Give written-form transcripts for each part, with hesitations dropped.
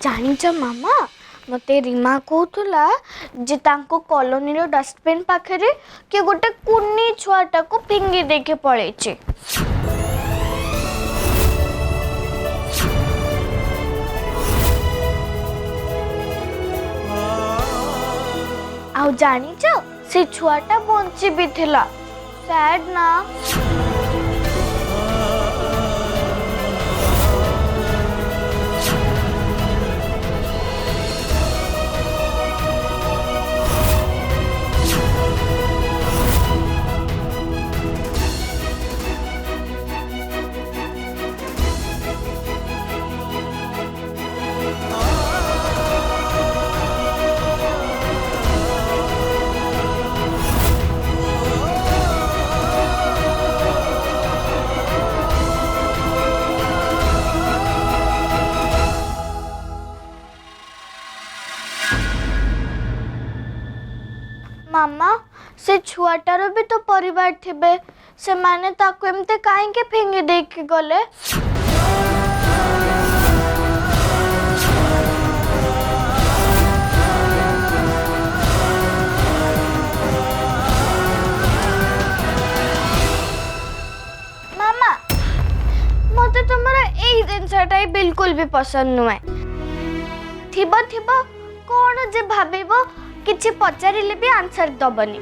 जानिच मामा मते रीमा कहूला जे तांको कॉलोनी रो डस्टबिन पाखे के गोटे कुन्नी छुआटा को फिंगी देके पळेचे। आउ जानिच से छुआटा बंची भी थिला। सैड ना। मामा से छुआटार भी तो परिवार थिबे से माने ताको एमते काहे के फेंगे देख के गले। मामा मते तुमरा एई जिनसटा बिल्कुल भी पसंद नुए। थिबो थिबो कोन जे भाबेबो किछि पचारिले भी आंसर दबनी।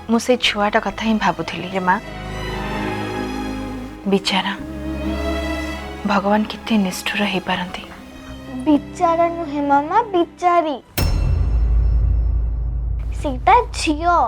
मुझे छुआटा कथा ही भाबुथिली रे माँ। बिचारा भगवान कितने निष्ठुर हो पारती। बिचारा नुहे मामा बिचारी सीता झियो।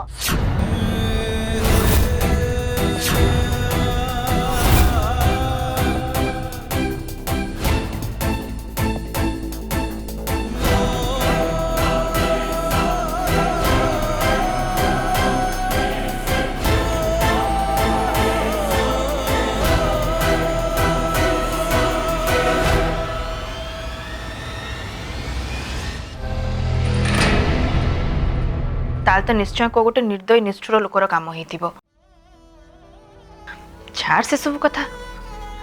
ताल तो निश्चय को गोटे निर्दयी निष्ठुर लोकर काम हो। छाड़ से सब कथा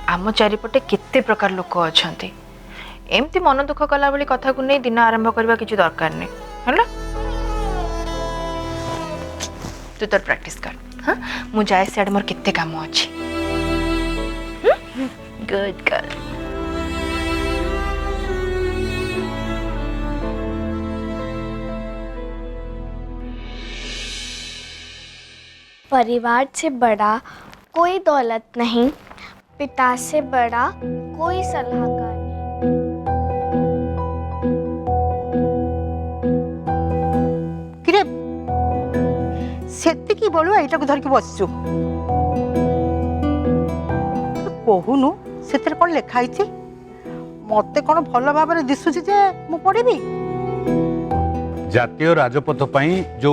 आम चारिपटे केते प्रकार लोक अच्छा एमती मन दुख कला बेली कथा को नहीं दिन आरंभ करवा किसी दरकार नहीं है। तू तो प्रैक्टिस कर। हाँ मु जाए सियाड़े मोर केते काम अच्छी। Good girl. परिवार से बड़ा कोई दौलत नहीं, पिता से बड़ा कोई सलाहकार नहीं। किरे सेति की बोलू एटा को धर के बसचु कहूनु सेतिर कोन लेखा आइछि मते कोन भलो भाबरे दिसुछि जे मु पढिबी। जातीय राजपथ पई जो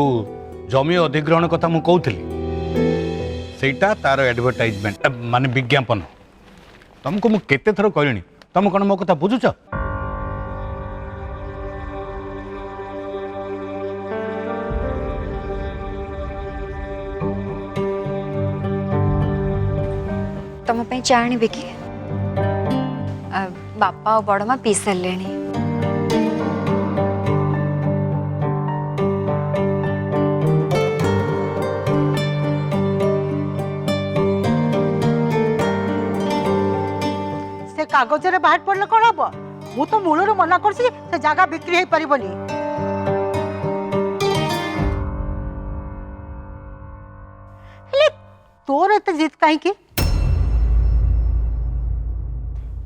जमी अधिग्रहण कथा मु कहूथली सेटा तार एडवर्टाइजमेंट माने विज्ञापन। तुमको मु केते थरो कहलिनी तुम कोन मो कथा बुझुछ। तुम पे चाणी बेकी बापा और बड़ माँ पी सारे। कागज रे बाहर पड़ले कौन हम मु तो मूलर मना कर जगह बिक्री हो पारबनी। तोर एत जिद कहीं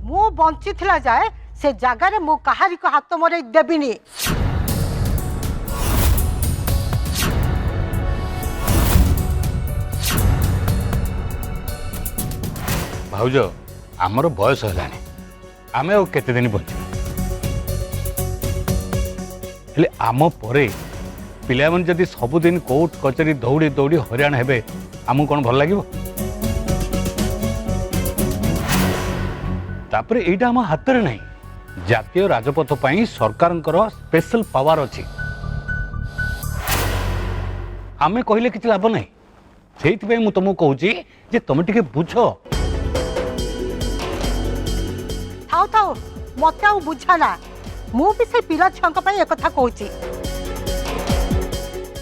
मु बंची थिला जाए से जगह रे मु कहारी को हाथ मरे देबिनी। भाउज आमर बयस है आमे और केते दिन बंच आम परे पिला मन जदि सबुदिन कोर्ट कचेरी दौड़ी दौड़ी हरियाण हेबे आमको कौन भल लगे। तापरे एटा आम हाथ में नहीं। जातीय राजपथ पई सरकार स्पेशल पावर अच्छी आमे कहले किसी लाभ नहीं से मुझे तुमको कहूँ जे तुम टिके बुझ थाओ थाओ मत आउ बुझाना मु भी से पिला छुआ एक कहूँ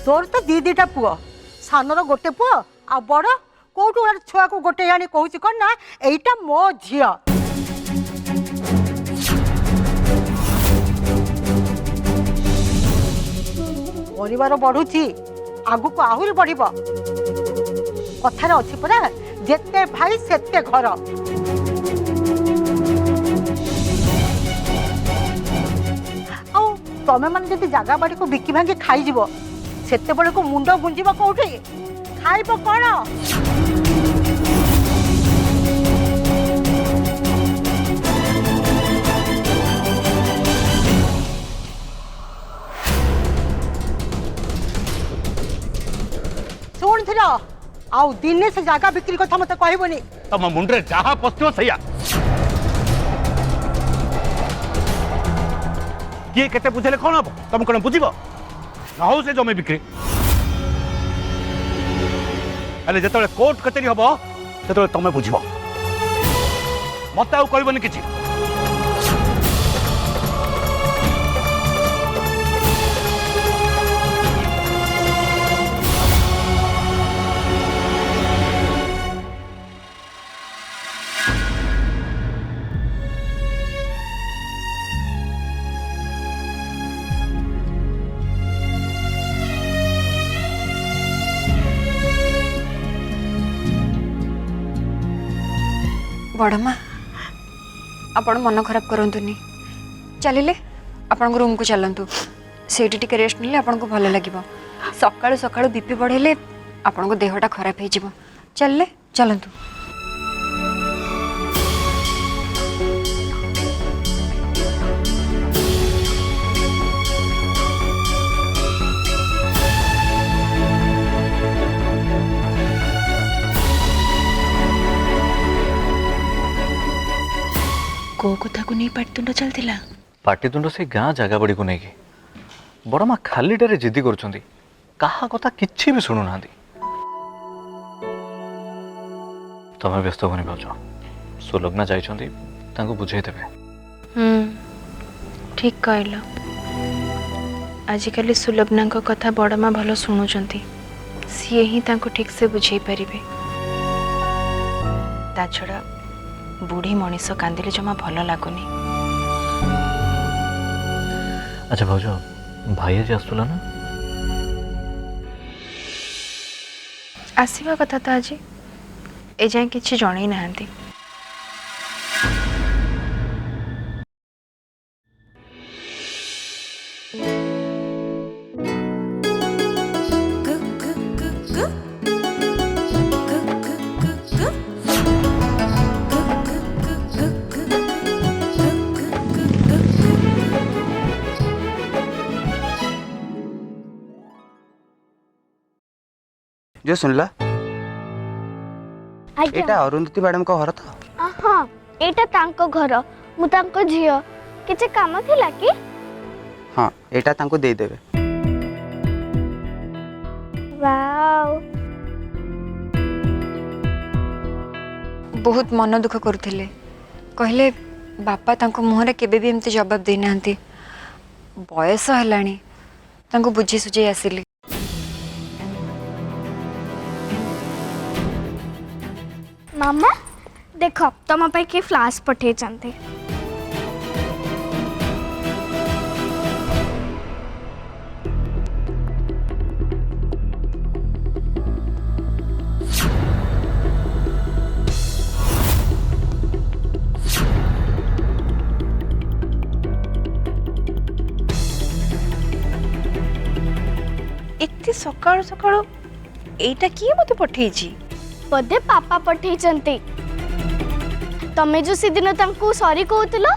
तोर तो दीटा पुओ सानर गोटे पुओ आ बड़ कौटू छुआ को गोटे आनी कहूँ कौन ना एटा मो झी परिवार बढ़ुची आगु को आहुरी बढ़ कथार अच्छी परा जेते भाई सेते घर तमें मैंने जब जगह बाड़ी को बिकी भांगी खाईज सेते बेले को मुंड गुंजिब कौटी खाइब कौन शुण थी आउ दिने से जगह बिक्री कथा मत कहबनी तुम मुंडे जहाँ पशु सैया किए केते बुझेले कौन हम तुम कौन बुझ न हो से जमी बिक्री अरे जो कोर्ट कचेरी हम से तुम बुझ मत आउ कहबनी किसी बड़मा आपण मन खराब करंतुनी चलिले आपण रूम को चलंतु सेठी टिके रेस्ट निले आपण को भल लागिबो सकाळु सकाळु बीपी बढ़ेले आपण को देहटा खराब हे जिवो चलले चलंतु को कथा को नहीं पाटितुंड चलतिला पाटितुंड से गाँ जगह बड़ी को नहीं बड़ माँ खालीटारे जिद्दी करुँच कहा कथा किसी भी शुणु ना तमें व्यस्त होनी पाच सुलग्ना जाइए बुझे देवे ठीक कहल आजिकल सुलग्ना कथा बड़ माँ भल शुणुंट सी ही ठीक से बुझे पारे ता छड़ा बुढ़ी मनीष कांदिले जमा भल लगुनि अच्छा भाज भाई आज आसुला ना आसवा कथा तो आज ए जाए किसी जन ना जो सुनला एटा अरुंधति मैडम को घर तो हाँ एटा तांको घर मु तांको झियो किछि काम थिला कि हाँ एटा तांको दे देबे वाओ बहुत मन दुख करुथिले कहले बापा तांको मुहरे केबे भी एमती जवाब दे नांती बयस हलाणी तांको बुझी सुझे आसिली मामा देख तुम पे कि फ्लास पठे चंते एते सकाळु सकाळु एटा किए मते पठेइची बोधे पापा पठे चंते तमे जो से दिन तांको सॉरी कहतलो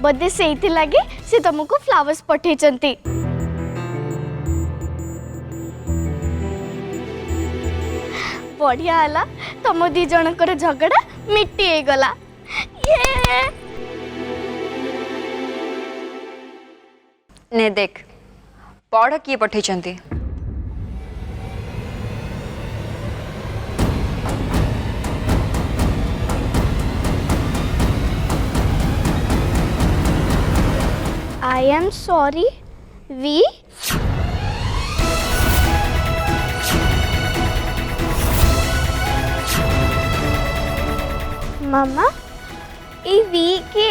बोधे सेइथि लागे से तुमको फ्लावर्स पठे चंते बढ़िया हला तुम दी जनकर झगड़ा मिट्टी हे गला ये ने देख पढ़ किए पठे आई एम सॉरी वी मामा ई वी के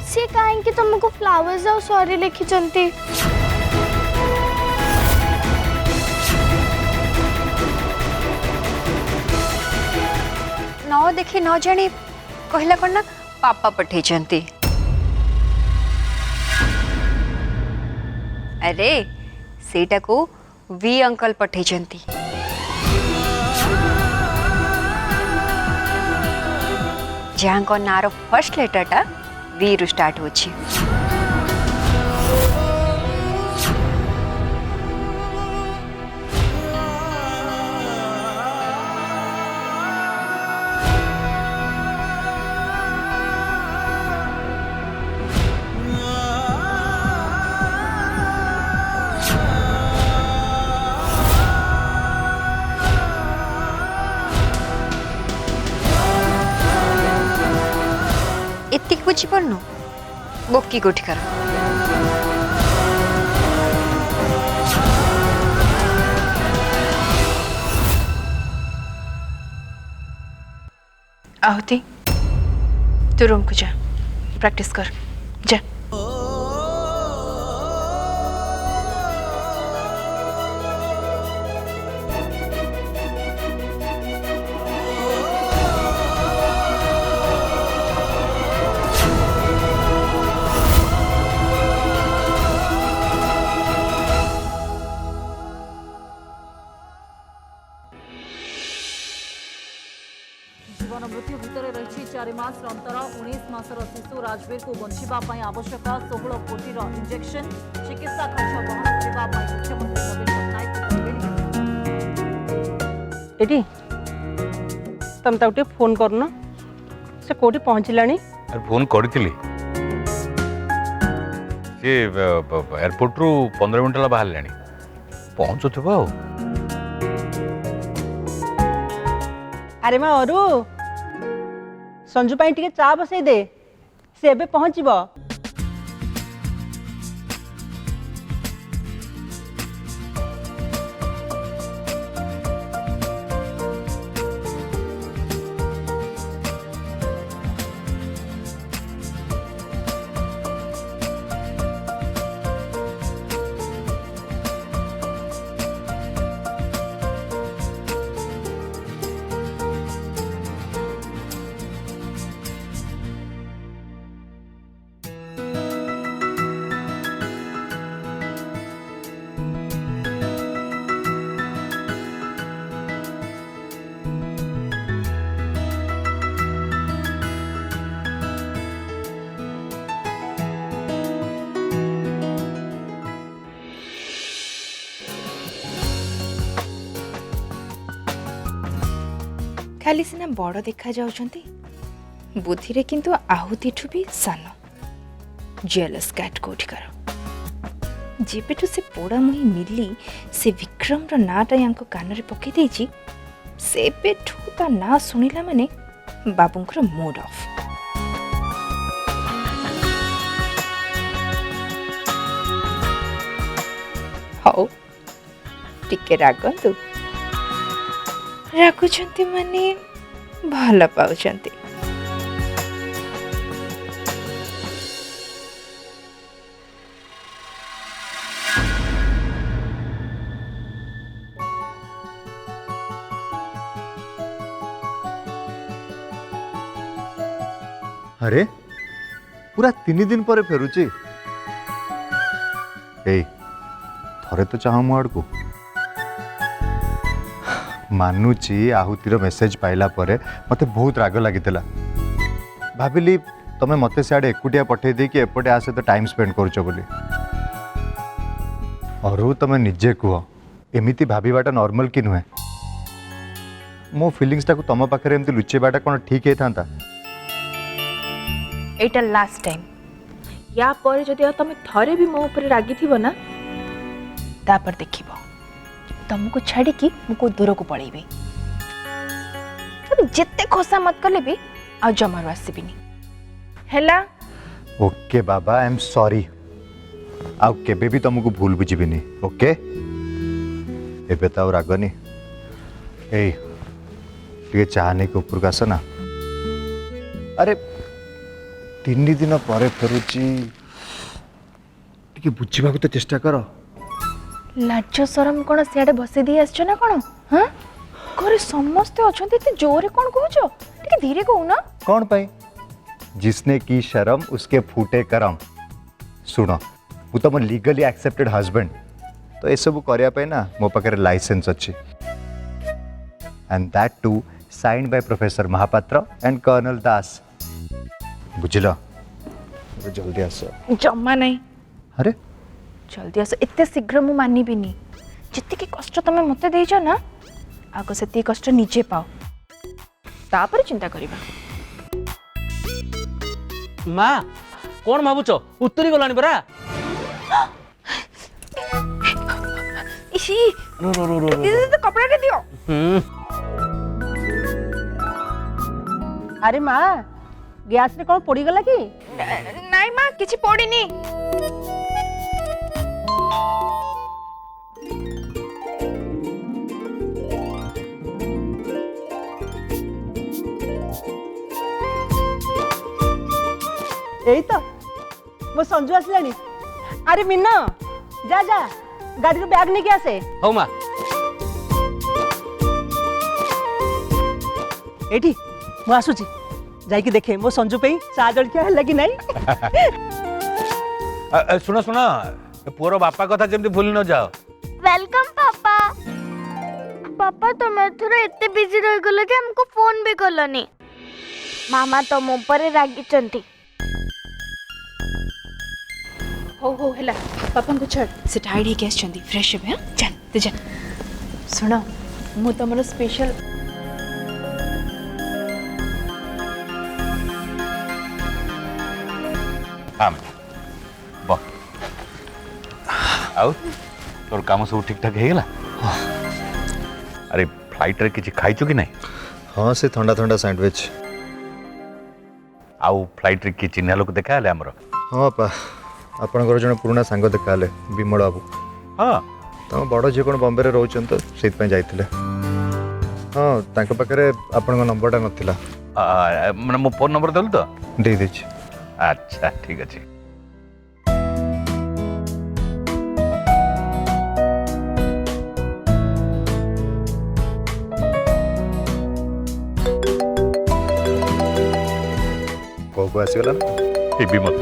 से कहीं तुमको फ्लावर्स और सॉरी लिखी चलती न देखी न जानी कहला कौन ना पापा पठेइचंती। अरे सेटा को वी अंकल पठेइचंती। जहाँ को नार फर्स्ट लेटर टा वी रु स्टार्ट होची। एतिक बुझी पारनु बोकी गोठी कर आहुति तू रूम को जा प्रैक्टिस कर जा। जीवन मृत्यु भितर रही 4 मास अंतर 19 मासर शिशु राजवीर को बंचापी आवश्यक 16 कोटी इंजेक्शन चिकित्सा खर्च बहन करने मुख्यमंत्री नवीन पट्टनायक एटी तुम ताऊ फोन करन से कोठी पहुंचलानी अरे फोन करथिली से एयरपोर्ट रु 15 मिनट बाहर लेनी पहुंचुथबो। अरे माँ अरु संजू पाई टिके चा बसई दे से एबे पहुंचबो। खाली सिना बड़ देखा जाउछंती बुद्धि रे किंतु आहुति ठु भी सान जेलस कैट कोठिकार जेबेठु से पोड़ा मुही मिली से विक्रम रो नाटा यांको कान रे पके देछि सेबेठु ता ना सुनिला माने बाबूंकर मूड ऑफ। हाउ टिके रागंतु रागुचंती माने भल पाउचंती। अरे पूरा 3 दिन पर फेरुची ए थरे तो चाह मो आड़को मानुची आहुतिर मेसेज पाइला परे मते बहुत राग लागितला भाबिली तमे मते सियाडे एकुटिया पठे दे कि एपटे आसे तो टाइम स्पेंड करछो बोली और तमे निजे कुह एमिति भाबीबाटा नॉर्मल कि नुहे मो फीलिंग्स टाको तम पाखरे एमति लुचेबाटा कोन ठीक हे थांता एटा लास्ट टाइम या पर जदि तुम थरे भी मो ऊपर रागी थी ना तापर देखिबो तुमको छाड़ी कि मुको दूर को पड़ेबी। जिते खोसा मत कले भी आ जमारू आसबिनी हैला। Okay Baba I am sorry आउ केबे भी तुमको भूल बुझीबिनी ओके एबे तो आउ रागनी ए टे चाहने के ऊपर आस ना अरे 3 दिन पर फेरुची टे बुझा तो चेष्टा कर लाज शरम कौन सियाडे बसे दी आसछ ना कौन हाँ घरे समस्ते अछंती ते जोरे कौन कहूछ टिके धीरे कहू ना कौन पाई जिसने की शर्म उसके फूटे करम सुनो मु तुम लीगली एक्सेप्टेड हस्बैंड तो ये सब करिया पे ना मो पाखे लाइसेंस अच्छी and that too signed by professor Mohapatra and colonel Das बुझल जल्दी आस जम्मा नहीं अरे जल्दी आस एते शीघ्र मु मानिबिनी जितकी कष्ट तमे मते देइछ ना आगो सेती कष्ट निजे पाओ तापर चिंता करिबा। माँ कौन भावुच उत्तरी गलानी परा इसी तो कपड़ा दे दियो। अरे माँ गैस रे कौन पड़ी गला कि नहीं माँ किछि पड़िनी यही तो मो संजू आसलानी। अरे मिन्ना जा जा गाड़ी बैग नहीं के आसे हौ माँ एठी मु आसुची जाइकी देखे मो संजू पे चा जलखिया लगी नहीं ଶୁଣ ଶୁଣ ପୁଅର ବାପା କଥା ଯେମିତି ଭୁଲି ନ ଯାଅ। वेलकम पापा। पापा तुम एथुर एते बिजी रह गलो जे हमको फोन भी कलनी। मामा तुम ऊपर रागी चंती। हो हैला पापा को छड़ से टाइड ही गैस चंदी फ्रेश है चल ते जा सुनो मु तमरो स्पेशल हाँ बह आउ तोर काम सब ठीक ठाक ହେଇଗଲା अरे फ्लाइट रे किछि खाइछु कि नहीं हाँ से ठंडा ठंडा सैंडविच आउ फ्लाइट रे कि चिन्हा लोक देखा हले हमरो हाँ पा आपणकर जन पुराना सांग देखा विमल बाबू हाँ तुम बड़ झी कौन बॉम्बे रे रोचन तो से जाइए हाँ तांके पाखरे आपन नंबरटा नथिला माने मो फोन नंबर देलु तो दे देछि अच्छा ठीक अछि को आसीगला ना ए विमल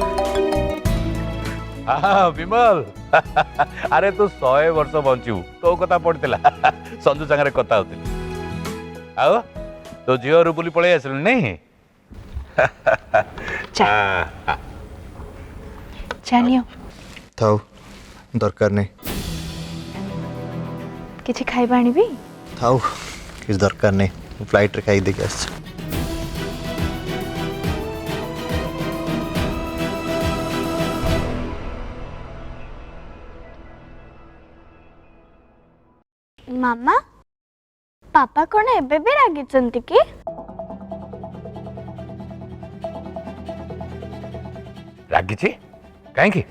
हाँ विमल अरे तू 100 वर्ष बंचू तो कथा पड़ता संजू सागर कथा होती आओ तो झील रूपुली पलि आस नहीं जानियो थाउ दरकार नहीं किछि खाइबा आनिबी थाउ किस दरकार नहीं फ्लाइट रे खाई देके आस मामा पापा कौन एबे भी रागी चंती की रागिछि काहेकि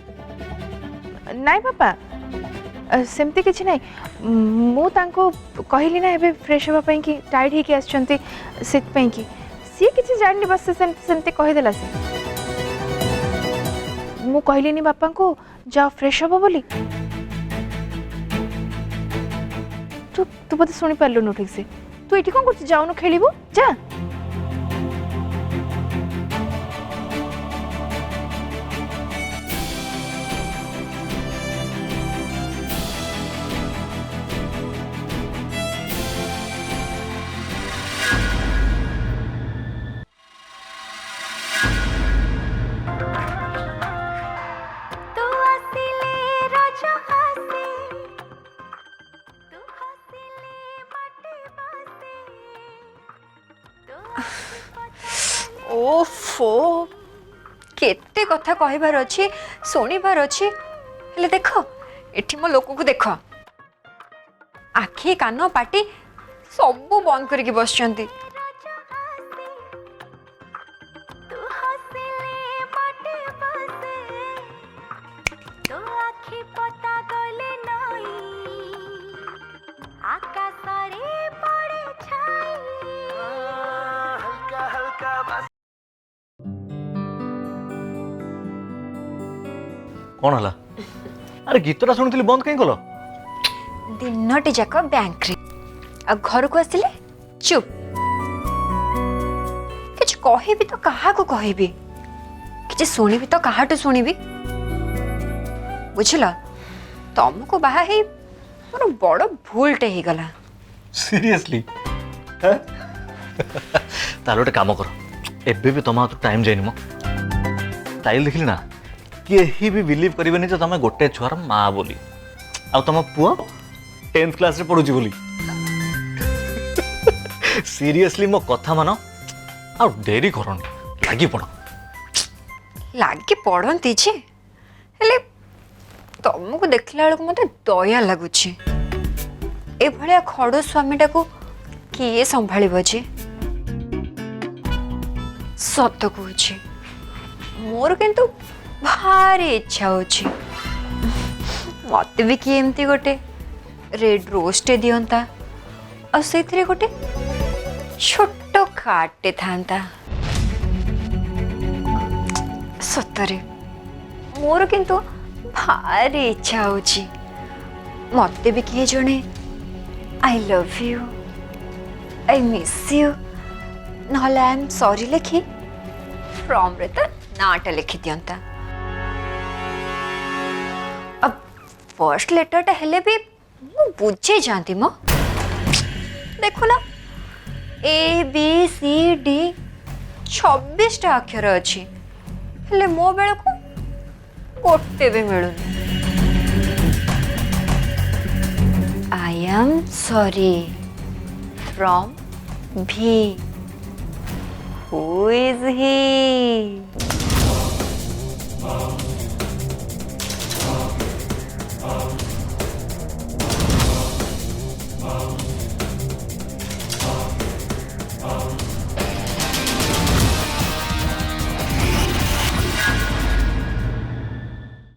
नहीं पापा सेमती किछि नहीं मु तांको कहली ना एबे फ्रेश होबा पई कि टाइड ही के आछंती सित पई कि सी किछि जाननी बस सेमती कहि देला से मु कहली नि बापा को जा फ्रेश होबो बोली तू बोधे शुणी पार्लुनु ठीक से तू ये कौन कर जाऊनु खेलबू जा ओफो केते कथा कहबार अछि सुनिबार अछि हेले देखो एठी मो लोक को देखो आखि कान पाटी सब बंद करके बसचंती ଆଖି ପତା ଗଲେ ନଈ ଆକାଶରେ ପଡ଼େ ଛାଇ କ'ଣ ହେଲା? ଆରେ ଗୀତଟା ଶୁଣିଥିଲି ବନ୍ଦ କାହିଁ କଲ? ଦିନଟି ଯାକ ବ୍ୟାଙ୍କରେ ଆଉ ଘରକୁ ଆସିଲେ ଚୁପ୍। କିଛି କହିବି ତ କାହାକୁ କହିବି, କିଛି ଶୁଣିବି ତ କାହାଠୁ ଶୁଣିବି? ବୁଝିଲ, ତମକୁ ବାହା ହେଇ ମୋର ବଡ଼ ଭୁଲଟେ ହେଇଗଲା। ସିରିୟସଲି? ତାହେଲେ ଗୋଟେ କାମ କର, ଏବେ ବି ତମ ହାତରୁ ଟାଇମ୍ ଯାଇନି ମ। ଷ୍ଟାଇଲ୍ ଦେଖିଲି ନା, କେହି ବି ବିଲିଭ୍ କରିବେନି ଯେ ତମେ ଗୋଟେ ଛୁଆର ମା ବୋଲି, ଆଉ ତମ ପୁଅ 10th କ୍ଲାସରେ ପଢୁଛି ବୋଲି। ସିରିୟସଲି ମୋ କଥା ମାନ, ଆଉ ଡେରି କରନି, ଲାଗି ପଡ଼। ଲାଗି ପଡ଼ନ୍ତି ଯେ, ହେଲେ ତମକୁ ଦେଖିଲା ବେଳକୁ ମୋତେ ଦୟା ଲାଗୁଛି। ଏଭଳିଆ ଖଡ଼ ସ୍ୱାମୀଟାକୁ କିଏ ସମ୍ଭାଳିବ ଯେ? ସତ କହୁଛି, ମୋର କିନ୍ତୁ ଭାରି ଇଚ୍ଛା ହଉଛି ମତେ ବି କିଏ ଏମିତି ଗୋଟେ ରେଡ୍ ରୋଜ୍ଟେ ଦିଅନ୍ତା, ଆଉ ସେଇଥିରେ ଗୋଟେ ଛୋଟ କାର୍ଡଟେ ଥାନ୍ତା। ସତରେ ମୋର କିନ୍ତୁ ଭାରି ଇଚ୍ଛା ହଉଛି ମତେ ବି କିଏ ଜଣେ I love you, I miss you, ନହେଲେ ଆଇ ଏମ୍ ସରି ଲେଖି ଫର୍ମରେ ତା ନାଁଟା ଲେଖି ଦିଅନ୍ତା। ଫର୍ଷ୍ଟ ଲେଟରଟା ହେଲେ ବି ମୁଁ ବୁଝି ଯାଆନ୍ତି ମ। ଦେଖୁନ, ABCD 26ଟା ଅକ୍ଷର ଅଛି, ହେଲେ ମୋ ବେଳକୁ ଗୋଟେ ବି ମିଳୁନି। I am sorry from V. Who is he?